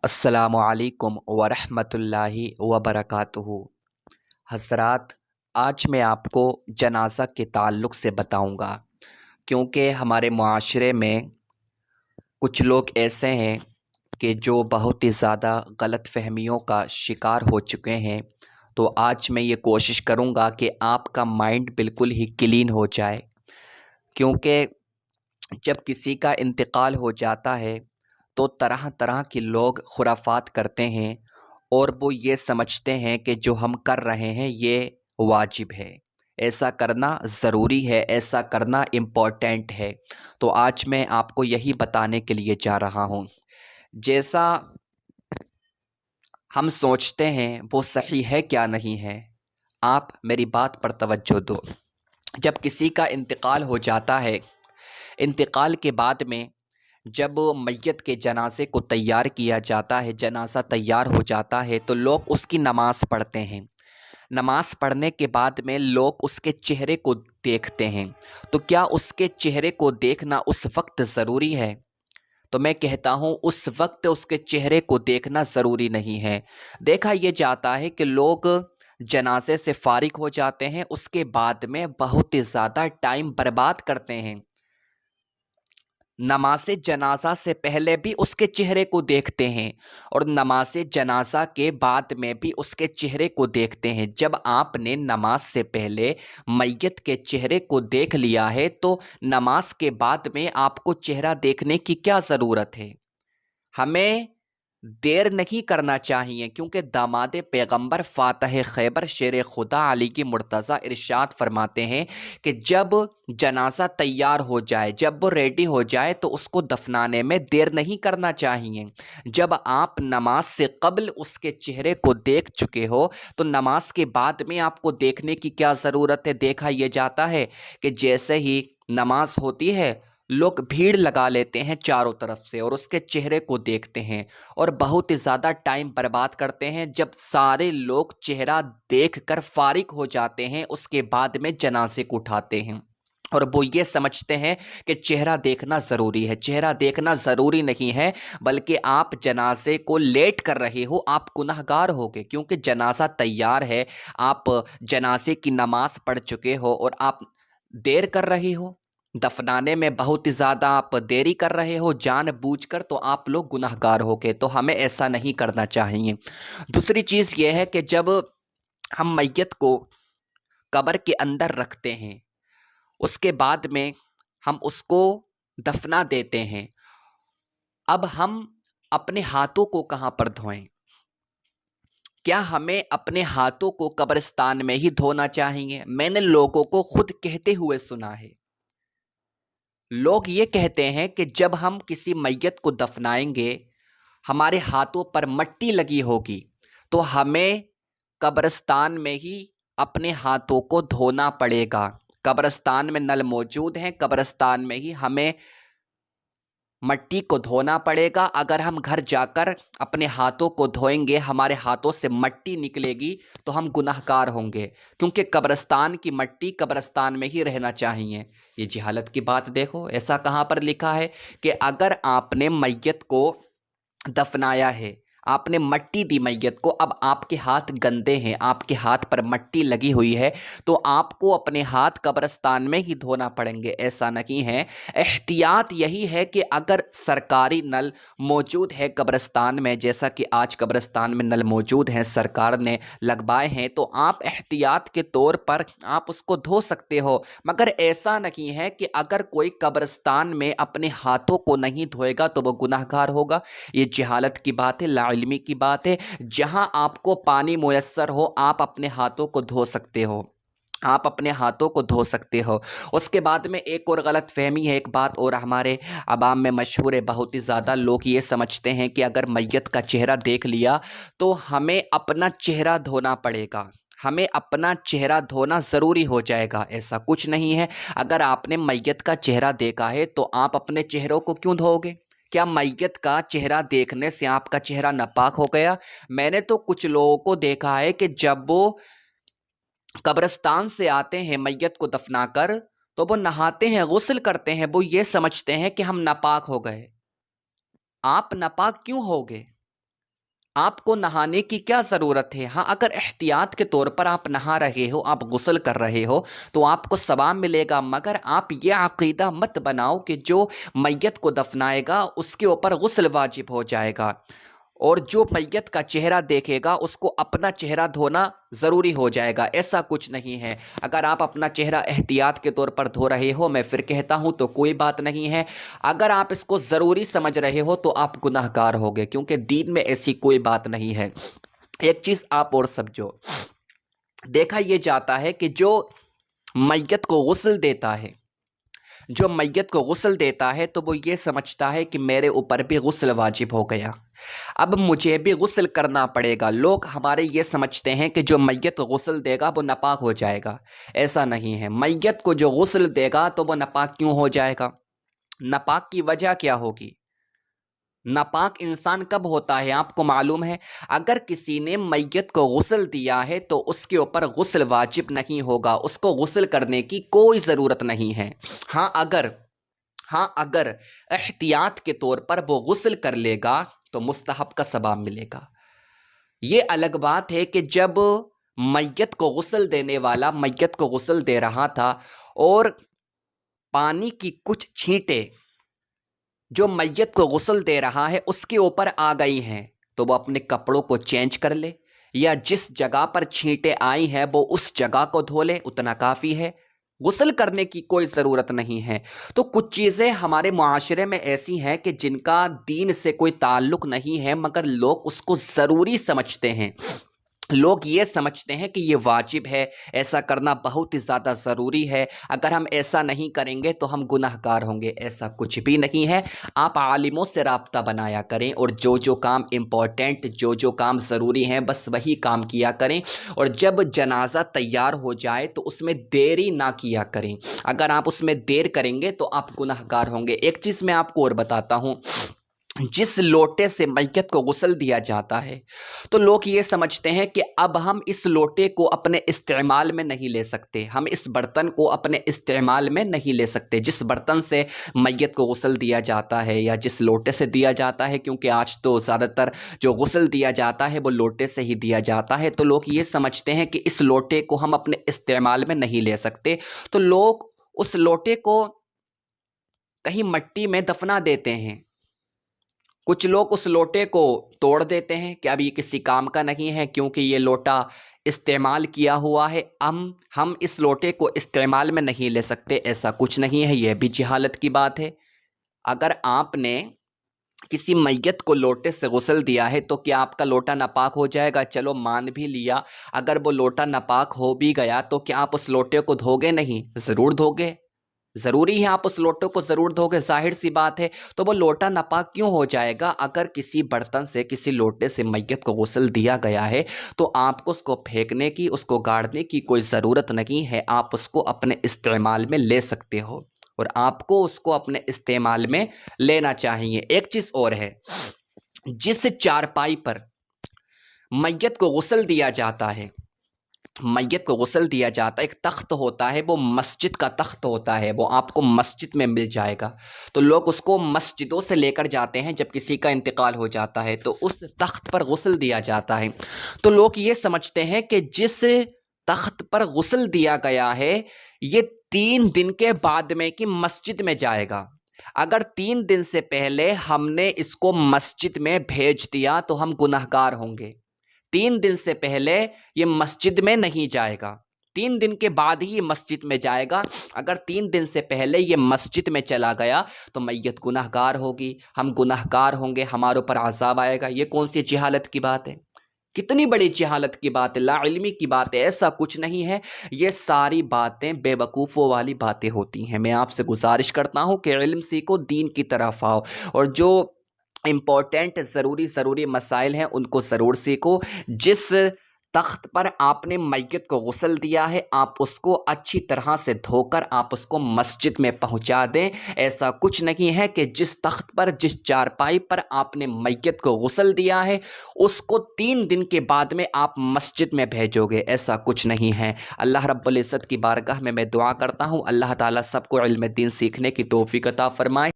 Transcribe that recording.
السلام علیکم ورحمۃ اللہ وبرکاتہ۔ حضرات، آج میں آپ کو جنازہ کے تعلق سے بتاؤں گا، کیونکہ ہمارے معاشرے میں کچھ لوگ ایسے ہیں کہ جو بہت ہی زیادہ غلط فہمیوں کا شکار ہو چکے ہیں۔ تو آج میں یہ کوشش کروں گا کہ آپ کا مائنڈ بالکل ہی کلین ہو جائے، کیونکہ جب کسی کا انتقال ہو جاتا ہے تو طرح طرح کے لوگ خرافات کرتے ہیں، اور وہ یہ سمجھتے ہیں کہ جو ہم کر رہے ہیں یہ واجب ہے، ایسا کرنا ضروری ہے، ایسا کرنا امپورٹنٹ ہے۔ تو آج میں آپ کو یہی بتانے کے لیے جا رہا ہوں، جیسا ہم سوچتے ہیں وہ صحیح ہے کیا نہیں ہے۔ آپ میری بات پر توجہ دو۔ جب کسی کا انتقال ہو جاتا ہے، انتقال کے بعد میں جب میت کے جنازے کو تیار کیا جاتا ہے، جنازہ تیار ہو جاتا ہے تو لوگ اس کی نماز پڑھتے ہیں۔ نماز پڑھنے کے بعد میں لوگ اس کے چہرے کو دیکھتے ہیں۔ تو کیا اس کے چہرے کو دیکھنا اس وقت ضروری ہے؟ تو میں کہتا ہوں اس وقت اس کے چہرے کو دیکھنا ضروری نہیں ہے۔ دیکھا یہ جاتا ہے کہ لوگ جنازے سے فارغ ہو جاتے ہیں، اس کے بعد میں بہت ہی زیادہ ٹائم برباد کرتے ہیں، نماز جنازہ سے پہلے بھی اس کے چہرے کو دیکھتے ہیں اور نماز جنازہ کے بعد میں بھی اس کے چہرے کو دیکھتے ہیں۔ جب آپ نے نماز سے پہلے میت کے چہرے کو دیکھ لیا ہے تو نماز کے بعد میں آپ کو چہرہ دیکھنے کی کیا ضرورت ہے؟ ہمیں دیر نہیں کرنا چاہیے، کیونکہ داماد پیغمبر فاتح خیبر شیر خدا علی کی مرتضی ارشاد فرماتے ہیں کہ جب جنازہ تیار ہو جائے، جب وہ ریڈی ہو جائے تو اس کو دفنانے میں دیر نہیں کرنا چاہیے۔ جب آپ نماز سے قبل اس کے چہرے کو دیکھ چکے ہو تو نماز کے بعد میں آپ کو دیکھنے کی کیا ضرورت ہے؟ دیکھا یہ جاتا ہے کہ جیسے ہی نماز ہوتی ہے لوگ بھیڑ لگا لیتے ہیں چاروں طرف سے اور اس کے چہرے کو دیکھتے ہیں اور بہت ہی زیادہ ٹائم برباد کرتے ہیں۔ جب سارے لوگ چہرہ دیکھ کر فارغ ہو جاتے ہیں اس کے بعد میں جنازے کو اٹھاتے ہیں، اور وہ یہ سمجھتے ہیں کہ چہرہ دیکھنا ضروری ہے۔ چہرہ دیکھنا ضروری نہیں ہے، بلکہ آپ جنازے کو لیٹ کر رہے ہو، آپ گنہگار ہوگے، کیونکہ جنازہ تیار ہے، آپ جنازے کی نماز پڑھ چکے ہو اور آپ دیر کر رہے ہو، دفنانے میں بہت ہی زیادہ آپ دیری کر رہے ہو جان بوجھ کر، تو آپ لوگ گنہگار ہوگے۔ تو ہمیں ایسا نہیں کرنا چاہیے۔ دوسری چیز یہ ہے کہ جب ہم میت کو قبر کے اندر رکھتے ہیں، اس کے بعد میں ہم اس کو دفنا دیتے ہیں، اب ہم اپنے ہاتھوں کو کہاں پر دھوئیں؟ کیا ہمیں اپنے ہاتھوں کو قبرستان میں ہی دھونا چاہیے؟ میں نے لوگوں کو خود کہتے ہوئے سنا ہے، لوگ یہ کہتے ہیں کہ جب ہم کسی میت کو دفنائیں گے ہمارے ہاتھوں پر مٹی لگی ہوگی تو ہمیں قبرستان میں ہی اپنے ہاتھوں کو دھونا پڑے گا۔ قبرستان میں نل موجود ہیں، قبرستان میں ہی ہمیں مٹی کو دھونا پڑے گا۔ اگر ہم گھر جا کر اپنے ہاتھوں کو دھوئیں گے، ہمارے ہاتھوں سے مٹی نکلے گی تو ہم گنہگار ہوں گے، کیونکہ قبرستان کی مٹی قبرستان میں ہی رہنا چاہیے۔ یہ جہالت کی بات دیکھو، ایسا کہاں پر لکھا ہے کہ اگر آپ نے میت کو دفنایا ہے، آپ نے مٹی دی میت کو، اب آپ کے ہاتھ گندے ہیں، آپ کے ہاتھ پر مٹی لگی ہوئی ہے، تو آپ کو اپنے ہاتھ قبرستان میں ہی دھونا پڑیں گے؟ ایسا نہیں ہے۔ احتیاط یہی ہے کہ اگر سرکاری نل موجود ہے قبرستان میں، جیسا کہ آج قبرستان میں نل موجود ہیں، سرکار نے لگوائے ہیں، تو آپ احتیاط کے طور پر آپ اس کو دھو سکتے ہو، مگر ایسا نہیں ہے کہ اگر کوئی قبرستان میں اپنے ہاتھوں کو نہیں دھوئے گا تو وہ گنہگار ہوگا۔ یہ جہالت کی بات ہے، لا علمی کی بات ہے۔ جہاں آپ کو پانی میسر ہو آپ اپنے ہاتھوں کو دھو سکتے ہو، آپ اپنے ہاتھوں کو دھو سکتے ہو۔ اس کے بعد میں ایک اور غلط فہمی ہے، ایک بات اور ہمارے عوام میں مشہور ہے، بہت ہی زیادہ لوگ یہ سمجھتے ہیں کہ اگر میت کا چہرہ دیکھ لیا تو ہمیں اپنا چہرہ دھونا پڑے گا، ہمیں اپنا چہرہ دھونا ضروری ہو جائے گا۔ ایسا کچھ نہیں ہے۔ اگر آپ نے میت کا چہرہ دیکھا ہے تو آپ اپنے چہروں کو کیوں دھو گے؟ کیا میت کا چہرہ دیکھنے سے آپ کا چہرہ ناپاک ہو گیا؟ میں نے تو کچھ لوگوں کو دیکھا ہے کہ جب وہ قبرستان سے آتے ہیں میت کو دفنا کر تو وہ نہاتے ہیں، غسل کرتے ہیں، وہ یہ سمجھتے ہیں کہ ہم ناپاک ہو گئے۔ آپ ناپاک کیوں ہوگے؟ آپ کو نہانے کی کیا ضرورت ہے؟ ہاں اگر احتیاط کے طور پر آپ نہا رہے ہو، آپ غسل کر رہے ہو تو آپ کو ثواب ملے گا، مگر آپ یہ عقیدہ مت بناؤ کہ جو میت کو دفنائے گا اس کے اوپر غسل واجب ہو جائے گا، اور جو میت کا چہرہ دیکھے گا اس کو اپنا چہرہ دھونا ضروری ہو جائے گا۔ ایسا کچھ نہیں ہے۔ اگر آپ اپنا چہرہ احتیاط کے طور پر دھو رہے ہو، میں پھر کہتا ہوں تو کوئی بات نہیں ہے۔ اگر آپ اس کو ضروری سمجھ رہے ہو تو آپ گناہ گار ہوگے، کیونکہ دین میں ایسی کوئی بات نہیں ہے۔ ایک چیز آپ اور سمجھو، دیکھا یہ جاتا ہے کہ جو میت کو غسل دیتا ہے، جو میت کو غسل دیتا ہے تو وہ یہ سمجھتا ہے کہ میرے اوپر بھی غسل واجب ہو گیا، اب مجھے بھی غسل کرنا پڑے گا۔ لوگ ہمارے یہ سمجھتے ہیں کہ جو میت کو غسل دے گا وہ ناپاک ہو جائے گا۔ ایسا نہیں ہے۔ میت کو جو غسل دے گا تو وہ ناپاک کیوں ہو جائے گا؟ ناپاک کی وجہ کیا ہوگی؟ ناپاک انسان کب ہوتا ہے آپ کو معلوم ہے؟ اگر کسی نے میت کو غسل دیا ہے تو اس کے اوپر غسل واجب نہیں ہوگا، اس کو غسل کرنے کی کوئی ضرورت نہیں ہے۔ ہاں اگر احتیاط کے طور پر وہ غسل کر لے گا تو مستحب کا ثواب ملے گا۔ یہ الگ بات ہے کہ جب میت کو غسل دینے والا میت کو غسل دے رہا تھا اور پانی کی کچھ چھینٹیں جو میت کو غسل دے رہا ہے اس کے اوپر آ گئی ہیں، تو وہ اپنے کپڑوں کو چینج کر لے، یا جس جگہ پر چھینٹیں آئی ہیں وہ اس جگہ کو دھو لے، اتنا کافی ہے۔ غسل کرنے کی کوئی ضرورت نہیں ہے۔ تو کچھ چیزیں ہمارے معاشرے میں ایسی ہیں کہ جن کا دین سے کوئی تعلق نہیں ہے، مگر لوگ اس کو ضروری سمجھتے ہیں۔ لوگ یہ سمجھتے ہیں کہ یہ واجب ہے، ایسا کرنا بہت ہی زیادہ ضروری ہے، اگر ہم ایسا نہیں کریں گے تو ہم گناہ گار ہوں گے۔ ایسا کچھ بھی نہیں ہے۔ آپ عالموں سے رابطہ بنایا کریں، اور جو کام امپورٹنٹ، جو کام ضروری ہیں بس وہی کام کیا کریں، اور جب جنازہ تیار ہو جائے تو اس میں دیری نہ کیا کریں۔ اگر آپ اس میں دیر کریں گے تو آپ گناہ گار ہوں گے۔ ایک چیز میں آپ کو اور بتاتا ہوں، جس لوٹے سے میت کو غسل دیا جاتا ہے تو لوگ یہ سمجھتے ہیں کہ اب ہم اس لوٹے کو اپنے استعمال میں نہیں لے سکتے، ہم اس برتن کو اپنے استعمال میں نہیں لے سکتے۔ جس برتن سے میت کو غسل دیا جاتا ہے یا جس لوٹے سے دیا جاتا ہے، کیونکہ آج تو زیادہ تر جو غسل دیا جاتا ہے وہ لوٹے سے ہی دیا جاتا ہے، تو لوگ یہ سمجھتے ہیں کہ اس لوٹے کو ہم اپنے استعمال میں نہیں لے سکتے، تو لوگ اس لوٹے کو کہیں مٹی میں دفنا دیتے ہیں۔ کچھ لوگ اس لوٹے کو توڑ دیتے ہیں کہ اب یہ کسی کام کا نہیں ہے، کیونکہ یہ لوٹا استعمال کیا ہوا ہے، ہم اس لوٹے کو استعمال میں نہیں لے سکتے۔ ایسا کچھ نہیں ہے، یہ بھی جہالت کی بات ہے۔ اگر آپ نے کسی میت کو لوٹے سے غسل دیا ہے تو کیا آپ کا لوٹا ناپاک ہو جائے گا؟ چلو مان بھی لیا، اگر وہ لوٹا ناپاک ہو بھی گیا تو کیا آپ اس لوٹے کو دھوگے نہیں؟ ضرور دھوگے، ضروری ہے آپ اس لوٹے کو ضرور دھوگے، ظاہر سی بات ہے۔ تو وہ لوٹا ناپاک کیوں ہو جائے گا؟ اگر کسی برتن سے، کسی لوٹے سے میت کو غسل دیا گیا ہے تو آپ کو اس کو پھینکنے کی، اس کو گاڑنے کی کوئی ضرورت نہیں ہے، آپ اس کو اپنے استعمال میں لے سکتے ہو، اور آپ کو اس کو اپنے استعمال میں لینا چاہیے۔ ایک چیز اور ہے، جس چارپائی پر میت کو غسل دیا جاتا ہے، میت کو غسل دیا جاتا ہے، ایک تخت ہوتا ہے، وہ مسجد کا تخت ہوتا ہے، وہ آپ کو مسجد میں مل جائے گا، تو لوگ اس کو مسجدوں سے لے کر جاتے ہیں جب کسی کا انتقال ہو جاتا ہے تو اس تخت پر غسل دیا جاتا ہے۔ تو لوگ یہ سمجھتے ہیں کہ جس تخت پر غسل دیا گیا ہے یہ 3 دن کے بعد میں کہ مسجد میں جائے گا۔ اگر 3 دن سے پہلے ہم نے اس کو مسجد میں بھیج دیا تو ہم گناہ گار ہوں گے۔ 3 دن سے پہلے یہ مسجد میں نہیں جائے گا، 3 دن کے بعد ہی یہ مسجد میں جائے گا۔ اگر 3 دن سے پہلے یہ مسجد میں چلا گیا تو میت گناہ گار ہوگی، ہم گناہ گار ہوں گے، ہمارے اوپر عذاب آئے گا۔ یہ کون سی جہالت کی بات ہے؟ کتنی بڑی جہالت کی بات ہے، لا علمی کی بات ہے۔ ایسا کچھ نہیں ہے، یہ ساری باتیں بے وقوفوں والی باتیں ہوتی ہیں۔ میں آپ سے گزارش کرتا ہوں کہ علم سیکھو، دین کی طرف آؤ، اور جو امپورٹنٹ ضروری مسائل ہیں ان کو ضرور سیکھو۔ جس تخت پر آپ نے میت کو غسل دیا ہے آپ اس کو اچھی طرح سے دھو کر آپ اس کو مسجد میں پہنچا دیں۔ ایسا کچھ نہیں ہے کہ جس تخت پر، جس چارپائی پر آپ نے میت کو غسل دیا ہے اس کو 3 دن کے بعد میں آپ مسجد میں بھیجو گے، ایسا کچھ نہیں ہے۔ اللہ رب العزت کی بارگاہ میں دعا کرتا ہوں اللہ تعالیٰ سب کو علم دین سیکھنے کی توفیق عطا فرمائے۔